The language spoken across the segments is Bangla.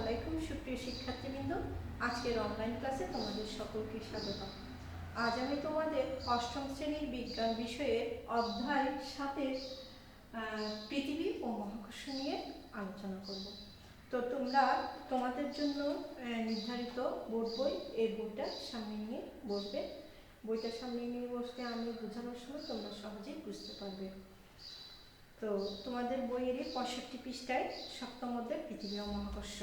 আলাইকুম সুপ্রিয় শিক্ষার্থীবৃন্দ, আজকের অনলাইন ক্লাসে তোমাদের সকলকে স্বাগত। আজ আমি তোমাদের অষ্টম শ্রেণীর বিজ্ঞান বিষয়ের অধ্যায় 7-এর পৃথিবী ও মহাকর্ষ নিয়ে আলোচনা করব। তো তোমরা তোমাদের জন্য নির্ধারিত বোর্ড বই, এই বইটা সামনে নিয়ে বসবে। বইটা সামনে নিয়ে বসলে আমি বোঝানোর সময় তোমরা সহজেই বুঝতে পারবে। তো তোমাদের বইয়ের 65 পৃষ্ঠায় সপ্তম অধ্যায় পৃথিবী ও মহাকর্ষ।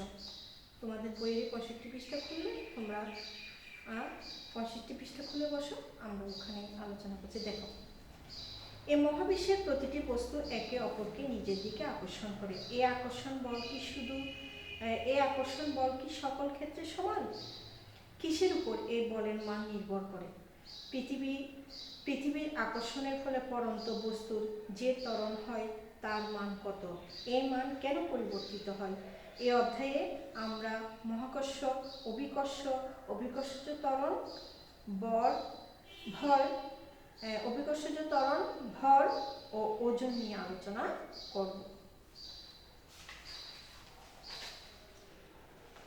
তোমাদের বইয়ের 65 পৃষ্ঠা খুললে তোমরা 65 পৃষ্ঠা খুলে বসো, আমরা ওখানে আলোচনা করছি। দেখো, এই মহাবিশ্বের প্রতিটি বস্তু একে অপরকে নিজের দিকে আকর্ষণ করে। এই আকর্ষণ বল কি সকল ক্ষেত্রে সমান? কিসের উপর এই বলের মান নির্ভর করে? পৃথিবীর আকর্ষণের ফলে পড়ন্ত বস্তুর যে ত্বরণ হয় তার মান কত? এই মান কেন পরিবর্তিত হয়? এই অধ্যায়ে আমরা মহাকর্ষ, অভিকর্ষজ ত্বরণ, ভর ও ওজন নিয়ে আলোচনা করব।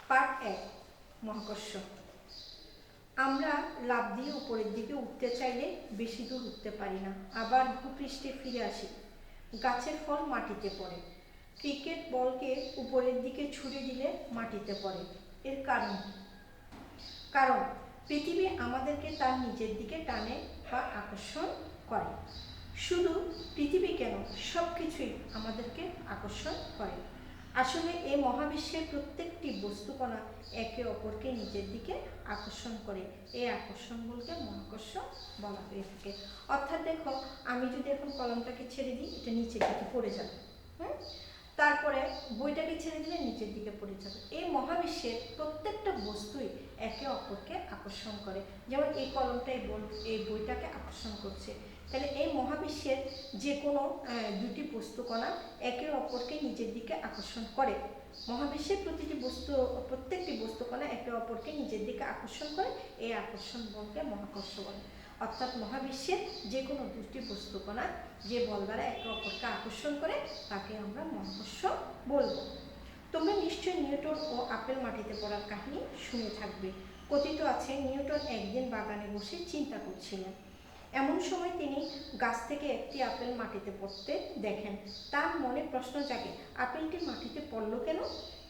পার্ট 1, মহাকর্ষ। আমরা লাফ দিয়ে উপরের দিকে উঠতে চাইলে বেশি দূর উঠতে পারি না, আবার ভূপৃষ্ঠে ফিরে আসি। গাছের ফল মাটিতে পড়ে। ক্রিকেট বলকে উপরের দিকে ছুড়ে দিলে মাটিতে পড়ে। এর কারণ পৃথিবী আমাদেরকে তার নিজের দিকে টানে বা আকর্ষণ করে। শুধু পৃথিবী কেন, সব কিছুই আমাদেরকে আকর্ষণ করে। আসলে এই মহাবিশ্বের প্রত্যেকটি বস্তুকণা একে অপরকে নিজের দিকে আকর্ষণ করে। এই আকর্ষণ বলতে মহাকর্ষ বলা হয়ে থাকে। অর্থাৎ দেখো, আমি যদি এখন কলমটাকে ছেড়ে দিই, এটা নিচের দিকে পড়ে যাবে। তারপরে বইটাকে ছেড়ে দিলে নিচের দিকে পড়ে যাবে। এই মহাবিশ্বের প্রত্যেকটা বস্তুই একে অপরকে আকর্ষণ করে। যেমন এই কলমটা এই বইটাকে আকর্ষণ করছে। তাহলে এই মহাবিশ্বের যে কোনো দুটি বস্তুকণা একে অপরকে নিজের দিকে আকর্ষণ করে। মহাবিশ্বের প্রত্যেকটি বস্তুকণা একে অপরকে নিজের দিকে আকর্ষণ করে। এই আকর্ষণ বলকে মহাকর্ষ বলে। অর্থাৎ মহাবিশ্বের যে কোনো দুটি বস্তুকণা যে বল দ্বারা একে অপরকে আকর্ষণ করে তাকে আমরা মহাকর্ষ বলবো। তোমরা নিশ্চয়ই নিউটন ও আপেল মাটিতে পড়ার কাহিনী শুনে থাকবে। কথিত আছে, নিউটন একদিন বাগানে বসে চিন্তা করছিলেন। এমন সময় তিনি গাছ থেকে একটি আপেল মাটিতে পড়তে দেখেন। তার মনে প্রশ্ন জাগে, আপেলটি মাটিতে পড়লো কেন?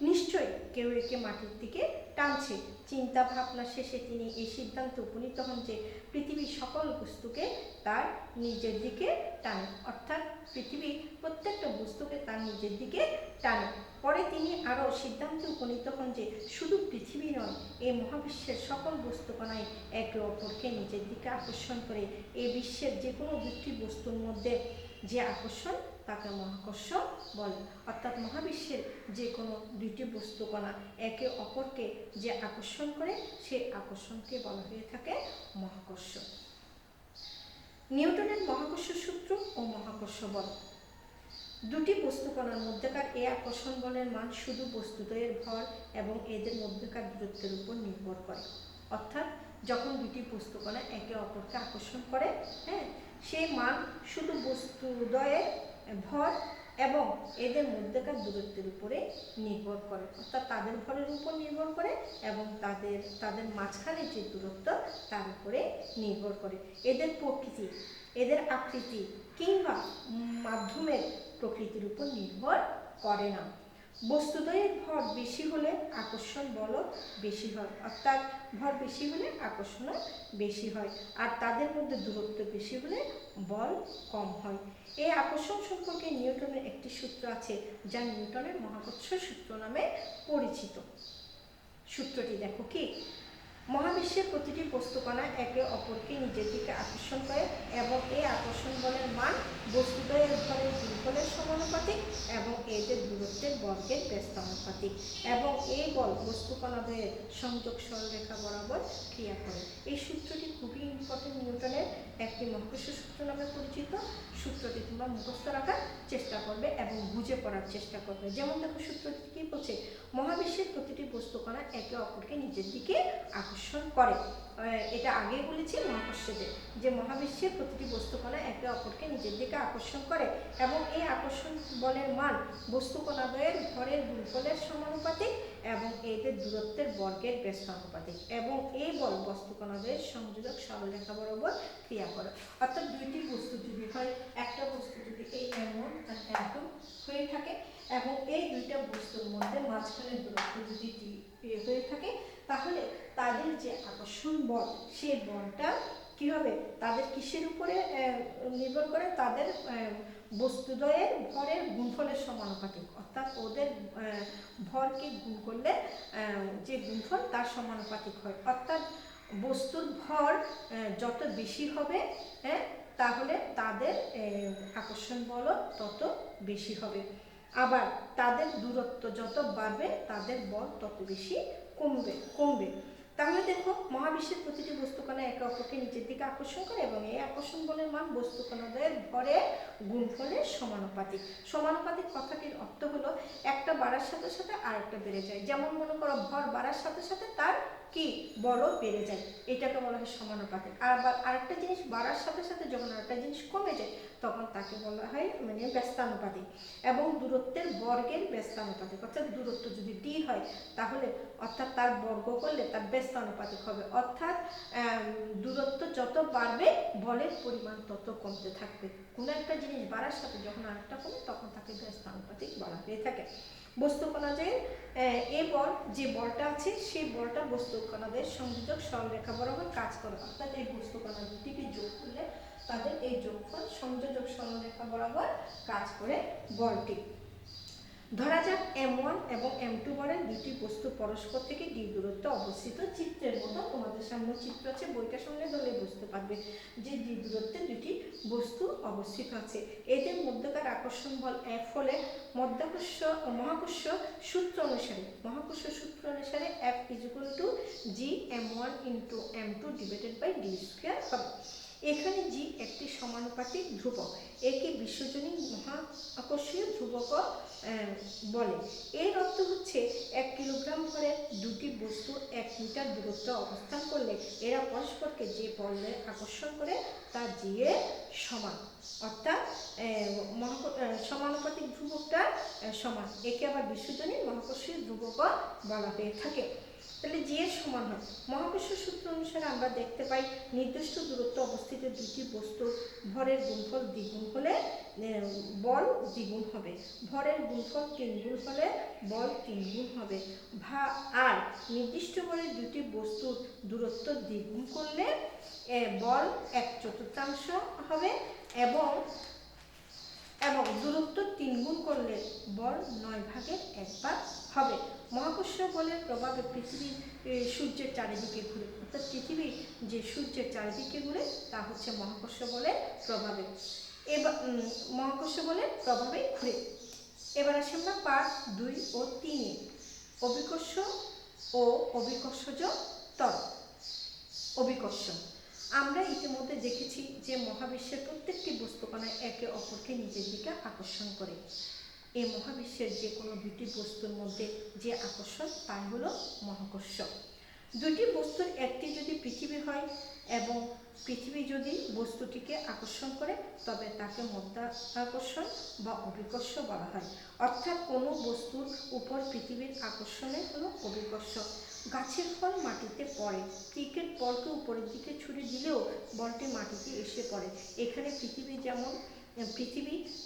নিশ্চয়ই কেউ একে মাটির দিকে টানছে। চিন্তা ভাবনা শেষে তিনি এই সিদ্ধান্তে উপনীত হন যে পৃথিবীর সকল বস্তুকে তার নিজের দিকে টানে। অর্থাৎ পৃথিবী প্রত্যেকটা বস্তুকে তার নিজের দিকে টানে। পরে তিনি আরও সিদ্ধান্তে উপনীত হন যে শুধু পৃথিবী নয়, এই মহাবিশ্বের সকল বস্তুকণাই একে অপরকে নিজের দিকে আকর্ষণ করে। এই বিশ্বের যে কোনো দুটি বস্তুর মধ্যে যে আকর্ষণ তাকে মহাকর্ষ বলে। অর্থাৎ মহাবিশ্বের যে কোনো দুইটি বস্তুকণা একে অপরকে যে আকর্ষণ করে, সেই আকর্ষণকে বলা হয়ে থাকে মহাকর্ষ। নিউটনের মহাকর্ষ সূত্র ও মহাকর্ষ বল। দুটি বস্তুকণার মধ্যেকার এই আকর্ষণ বলের মান শুধু বস্তুদ্বয়ের ভর এবং এদের মধ্যেকার দূরত্বের উপর নির্ভর করে। অর্থাৎ যখন দুটি বস্তুকণা একে অপরকে আকর্ষণ করে, সেই মান শুধু বস্তুদ্বয়ের ভর এবং এদের মধ্যেকার দূরত্বের উপরে নির্ভর করে। অর্থাৎ তাদের ভরের উপর নির্ভর করে এবং তাদের মাঝখানে যে দূরত্ব তার উপরে নির্ভর করে। এদের প্রকৃতি, এদের আকৃতি কিংবা মাধ্যমের প্রকৃতির উপর নির্ভর করে না। বস্তুদ্বয়ের ভর বেশি হলে আকর্ষণ বলও বেশি হয়। অর্থাৎ ভর বেশি হলে আকর্ষণ বেশি হয়, আর তাদের মধ্যে দূরত্ব বেশি হলে বল কম হয়। এই আকর্ষণ সম্পর্কে নিউটনের একটি সূত্র আছে, যা নিউটনের মহাকর্ষ সূত্র নামে পরিচিত। সূত্রটি দেখো কি, মহাবিশ্বের প্রতিটি বস্তুকণা একে অপরকে নিজের দিকে আকর্ষণ করে এবং এই আকর্ষণ বলের মান বস্তুদ্বয়ের ভরের গুণফলের সমানুপাতিক এবং এদের দূরত্বের বর্গের ব্যস্তানুপাতিক, এবং এই বল বস্তুকণাদ্বয়ের সংযোগ সরলরেখা বরাবর ক্রিয়া করে। এই সূত্রটি খুবই ইম্পর্টেন্ট, নিউটনের একটি মহাকর্ষ সূত্র নামে পরিচিত। সূত্রটি তোমরা মুখস্থ রাখার চেষ্টা করবে এবং বুঝে পড়ার চেষ্টা করবে। যেমন দেখো, সূত্রটি কি বলছে, মহাবিশ্বের প্রতিটি বস্তুকণা একে অপরকে নিজের দিকে আকর্ষণ করে। এটা আগে বলেছি মহাকর্ষদের, যে মহাবিশ্বের প্রতিটি বস্তুকণা একে অপরকে নিজের দিকে আকর্ষণ করে এবং এই আকর্ষণ বলের মান বস্তু কণাদ্বয়ের ভরের গুণফলের সমানুপাতিক এবং এদের দূরত্বের বর্গের ব্যস্তানুপাতিক এবং এই বল বস্তু কণাদ্বয়ের সংযোজক সরলরেখা বরাবর ক্রিয়া করে। অর্থাৎ দুইটি বস্তু যদি হয়, একটা বস্তু যদি এই M1 আর M2 হয়ে থাকে এবং এই দুইটা বস্তুর মধ্যে মাঝখানের দূরত্ব যদি d হয়ে থাকে, তাহলে তাদের যে আকর্ষণ বল সেই বলটা কি হবে, তাদের কিসের উপরে নির্ভর করে, তাদের বস্তুদ্বয়ের ভরের গুণফলের সমানুপাতিক। অর্থাৎ ওদের ভরকে গুণ করলে যে গুণফল তার সমানুপাতিক হয়। অর্থাৎ বস্তুর ভর যত বেশি হবে তাহলে তাদের আকর্ষণ বল তত বেশি হবে। আবার তাদের দূরত্ব যত বাড়বে তাদের বল তত বেশি কমবে। তাহলে দেখো, মহাবিশ্বের প্রতিটি বস্তুকণা একে অপরকে নিচের দিকে আকর্ষণ করে এবং এই আকর্ষণ বলের মান বস্তুকণাদের ভরের গুণফলের সমানুপাতিক। সমানুপাতিক কথাটির অর্থ হলো একটা বাড়ার সাথে সাথে আরেকটা বেড়ে যায়। যেমন মনে করো, ভর বাড়ার সাথে সাথে তার কি বলও বেড়ে যায়, এটাকে বলা হয় সমানুপাতিক। আবার আরেকটা জিনিস বাড়ার সাথে সাথে যখন আরেকটা জিনিস কমে যায় তখন তাকে বলা হয় ব্যস্তানুপাতিক। এবং দূরত্বের বর্গের ব্যস্তানুপাতিক, অর্থাৎ দূরত্ব যদি d হয় তাহলে অর্থাৎ তার বর্গ করলে তার ব্যস্তানুপাতিক হবে। অর্থাৎ দূরত্ব যত বাড়বে বলের পরিমাণ তত কমতে থাকবে। কোনো একটা জিনিস বাড়ার সাথে যখন আরেকটা কমে তখন তাকে ব্যস্তানুপাতিক বলা হয়ে থাকে। বস্তু কণাদের এই বল, যে বলটা আছে সেই বলটা বস্তু কণাদের সংযোজক সরলরেখা বরাবর কাজ করে। অর্থাৎ এই বস্তু কণা দুটিকে যোগ করলে তাদের এই যোগফল সংযোজক সরলরেখা বরাবর কাজ করে বলটি। ধরা যাক M1 এবং M2 বলের দুটি বস্তু পরস্পর থেকে d দূরত্বে অবস্থিত। চিত্রের মতো তোমাদের সামনে চিত্র আছে, বইটার সঙ্গে ধরলে বুঝতে পারবে যে d দূরত্বে দুটি বস্তু অবস্থিত আছে। এদের মধ্যকার আকর্ষণ বল F হলে মহাকর্ষ সূত্র অনুসারে F = Gm1 × M2 / d² হবে। এখানে g একটি সমানুপাতিক ধ্রুবক, একে বিশ্বজনীন মহাকর্ষীয় ধ্রুবক বলে। এর অর্থ হচ্ছে 1 কিলোগ্রাম ভরের দুটি বস্তু 1 মিটার দূরত্বে অবস্থান করলে এরা পরস্পরকে যে বলে আকর্ষণ করে তা g এর সমান। অর্থাৎ সমানুপাতিক ধ্রুবকটা সমান, একে আবার বিশ্বজনীন মহাকর্ষীয় ধ্রুবক বলা হয়ে থাকে। তাহলে g এর সমান হয়। মহাকর্ষ সূত্র অনুসারে আমরা দেখতে পাই নির্দিষ্ট দূরত্বে অবস্থিত দুটি বস্তুর ভরের গুণফল দ্বিগুণ হলে বল দ্বিগুণ হবে, ভরের গুণফল 3 গুণ হলে বল 3 গুণ হবে। আর নির্দিষ্ট ভরের দুটি বস্তুর দূরত্ব দ্বিগুণ করলে বল 1/4 হবে এবং দূরত্ব 3 গুণ করলে বল 9/1 হবে। মহাকর্ষ বলের প্রভাবে পৃথিবী সূর্যের চারিদিকে ঘুরে। অর্থাৎ পৃথিবী যে সূর্যের চারিদিকে ঘুরে তা হচ্ছে মহাকর্ষ বলের প্রভাবে। মহাকর্ষ বলের প্রভাবে ঘুরে। এবার আসি আমরা পার্ট 2 ও 3 অভিকর্ষ ও অভিকর্ষজ ত্বরণ। অভিকর্ষ আমরা ইতিমধ্যে দেখেছি যে মহাবিশ্বের প্রত্যেকটি বস্তুকণা একে অপরকে নিজের দিকে আকর্ষণ করে। এই মহাবিশ্বের যে কোনো দুটি বস্তুর মধ্যে যে আকর্ষণ তাই হলো মহাকর্ষ। দুটি বস্তুর একটি যদি পৃথিবী হয় এবং পৃথিবী যদি বস্তুটিকে আকর্ষণ করে তবে তাকে মধ্যাকর্ষণ বা অভিকর্ষ বলা হয়। অর্থাৎ কোনো বস্তুর উপর পৃথিবীর আকর্ষণে হলো অভিকর্ষ। গাছের ফল মাটিতে পড়ে, ক্রিকেট বলকে উপরের দিকে ছুড়ে দিলেও বলটি মাটিতে এসে পড়ে। এখানে পৃথিবী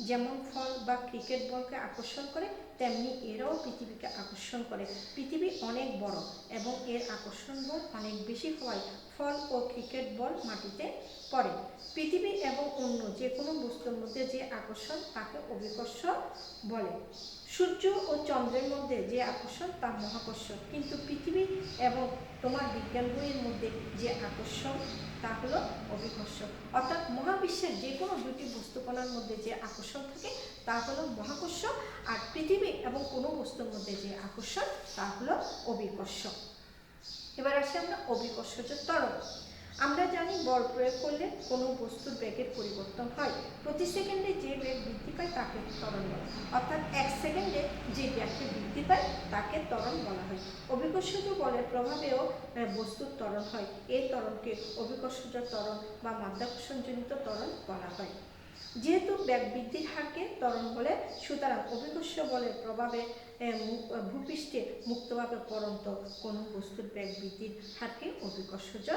যেমন ফল বা ক্রিকেট বলকে আকর্ষণ করে তেমনি এরাও পৃথিবীকে আকর্ষণ করে। পৃথিবী অনেক বড় এবং এর আকর্ষণ বল অনেক বেশি হওয়ায় ফল ও ক্রিকেট বল মাটিতে পড়ে। পৃথিবী এবং অন্য যে কোনো বস্তুর মধ্যে যে আকর্ষণ তাকে অভিকর্ষ বলে। সূর্য ও চন্দ্রের মধ্যে যে আকর্ষণ তা মহাকর্ষ, কিন্তু পৃথিবী এবং তোমার বিজ্ঞান বইয়ের মধ্যে যে আকর্ষণ তা হলো অভিকর্ষ। অর্থাৎ মহাবিশ্বের যে কোনো দুটি বস্তুকণার মধ্যে যে আকর্ষণ থাকে তা হলো মহাকর্ষ, আর পৃথিবী এবং কোনো বস্তুর মধ্যে যে আকর্ষণ তা হলো অভিকর্ষ। এবার আসি আমরা অভিকর্ষজ ত্বরণ। আমরা জানি বল প্রয়োগ করলে কোনো বস্তুর বেগের পরিবর্তন হয়। প্রতি সেকেন্ডে যে বেগ বৃদ্ধি পায় তাকে ত্বরণ বলে। অর্থাৎ 1 সেকেন্ডে যে বেগটি বৃদ্ধি পায় তাকে ত্বরণ বলা হয়। অভিকর্ষজ বলের প্রভাবেও বস্তুর ত্বরণ হয়। এই ত্বরণকে অভিকর্ষজ ত্বরণ বা মাধ্যাকর্ষণজনিত ত্বরণ বলা হয়। যেহেতু বেগ বৃদ্ধির হারকে ত্বরণ বলে, সুতরাং অভিকর্ষ বলের প্রভাবে ভূপৃষ্ঠে মুক্তভাবে পড়ন্ত কোনো বস্তুর বেগ বৃদ্ধির হারকে অভিকর্ষজ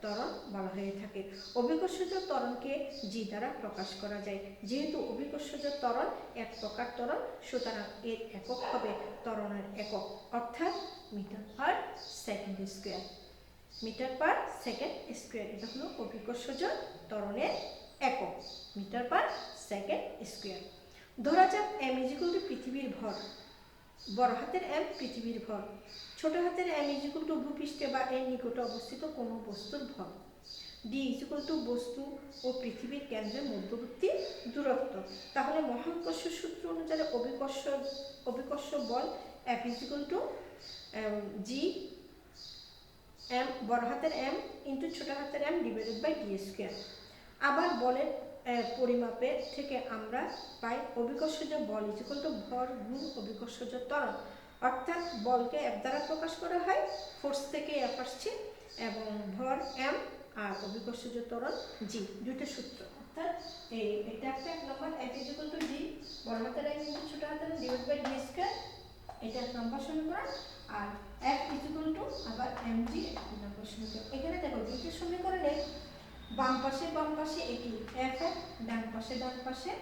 ত্বরণ বলা হয়ে থাকে। অভিকর্ষজ ত্বরণকে জি দ্বারা প্রকাশ করা যায়। যেহেতু অভিকর্ষজ ত্বরণ এক প্রকার ত্বরণ, সুতরাং এর একক হবে ত্বরণের একক, অর্থাৎ metre per second square. Metre per second square, এটা হলো অভিকর্ষজ ত্বরণের একক, মিটার পার সেকেন্ড স্কোয়ার। ধরা যাক m = পৃথিবীর ভর, বড় হাতের m পৃথিবীর ভর, ছোট হাতের m = ভূপৃষ্ঠে বা এর নিকটে অবস্থিত কোনো বস্তুর ভর, d = বস্তু ও পৃথিবীর কেন্দ্রের মধ্যবর্তী দূরত্ব। তাহলে মহাকর্ষ সূত্র অনুযায়ী অভিকর্ষ বল F = g m বড় হাতের m ইন্টু ছোট হাতের m divided by d square. আবার বলের পরিমাপের থেকে আমরা পাই অভিকর্ষজ বল ভর গুণ অভিকর্ষজ ত্বরণ, অর্থাৎ বলকে F দ্বারা প্রকাশ করা হয়, ফোর্স থেকে F আসছে, এবং ভর m আর অভিকর্ষজ ত্বরণ g, দুটো সূত্র। অর্থাৎ এটা একটা এক নম্বর F = g বড় হাতের m ইন্টু ছোট হাতের m divided by d square, এটা এক নম্বর সমীকরণ। আর F = আবার mg দুই নম্বর সমীকরণ। এখানে দেখো দুটো সমীকরণে বাম পাশে একই F, ডান পাশে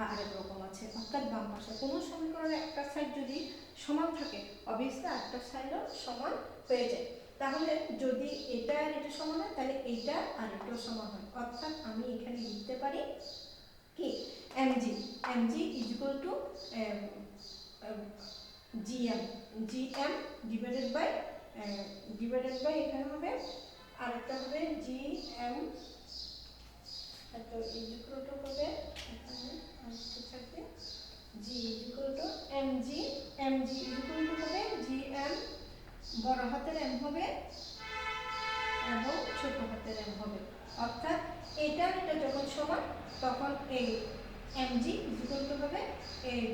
আরেক রকম আছে, অর্থাৎ বাম পাশে কোনো সমীকরণের একটা সাইড যদি সমান থাকে, অবভিয়াসলি আরেকটা সাইডও সমান হয়ে যায়। তাহলে যদি এটা আর এটা সমান হয়, তাহলে এইটা আর এটাও সমান হয়, অর্থাৎ আমি এখানে লিখতে পারি কি mg = gm ডিভাইডেড বাই এখানে হবে আরেকটা হবে gm, এত ইকুয়ালটা হবে এখানে আরেকটা থাকবে g = mg হবে gm বড় হাতের m হবে এবং ছোট হাতের m হবে, অর্থাৎ এটা যখন সমান তখন এই mg = হবে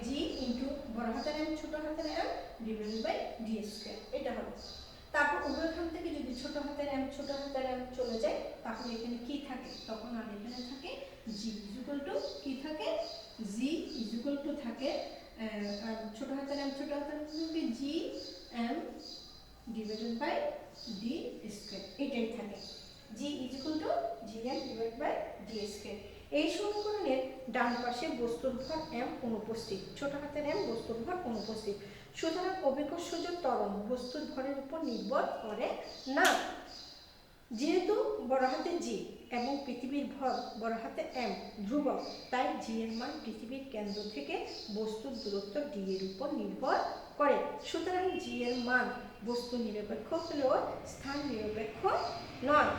g ইনটু বড় হাতের m ছোট হাতের m divided by d square, এটা হবে। তারপর উভয়খান থেকে যদি ছোট হাতের m চলে যায়, তাহলে এখানে কি থাকে, তখন আর এখানে থাকে g কি থাকে, g থাকে ছোট হাতের m থাকে g m divided by d square, এটাই থাকে g gm divided by d square. এই সমীকরণের ডান পাশে বস্তুর ভর m অনুপস্থিত, ছোট হাতের m বস্তুর ভর অনুপস্থিত, সুতরাং অভিকর্ষজ ত্বরণ বস্তুর ভরের উপর নির্ভর করে না। যেহেতু বড় হাতে g এবং পৃথিবীর ভর বড় হাতে m ধ্রুবক, তাই g এর মান পৃথিবীর কেন্দ্র থেকে বস্তুর দূরত্ব d এর উপর নির্ভর করে। সুতরাং g এর মান বস্তু নিরপেক্ষ হলেও স্থান নিরপেক্ষ নয়।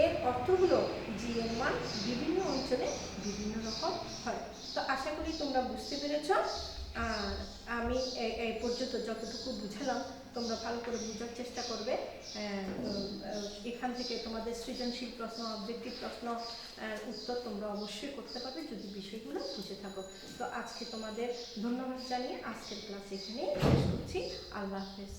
এর অর্থ হলো g এর মান বিভিন্ন অঞ্চলে বিভিন্ন রকম হয়। তো আশা করি তোমরা বুঝতে পেরেছ। আর আমি এই পর্যন্ত যতটুকু বুঝালাম তোমরা ভালো করে বোঝার চেষ্টা করবে। এখান থেকে তোমাদের সৃজনশীল প্রশ্ন, অবজেক্টিভ প্রশ্ন উত্তর তোমরা অবশ্যই করতে পারবে যদি বিষয়গুলো বুঝে থাকো। তো আজকে তোমাদের ধন্যবাদ জানিয়ে আজকের ক্লাস এখানেই শেষ করছি। আল্লাহ হাফেজ।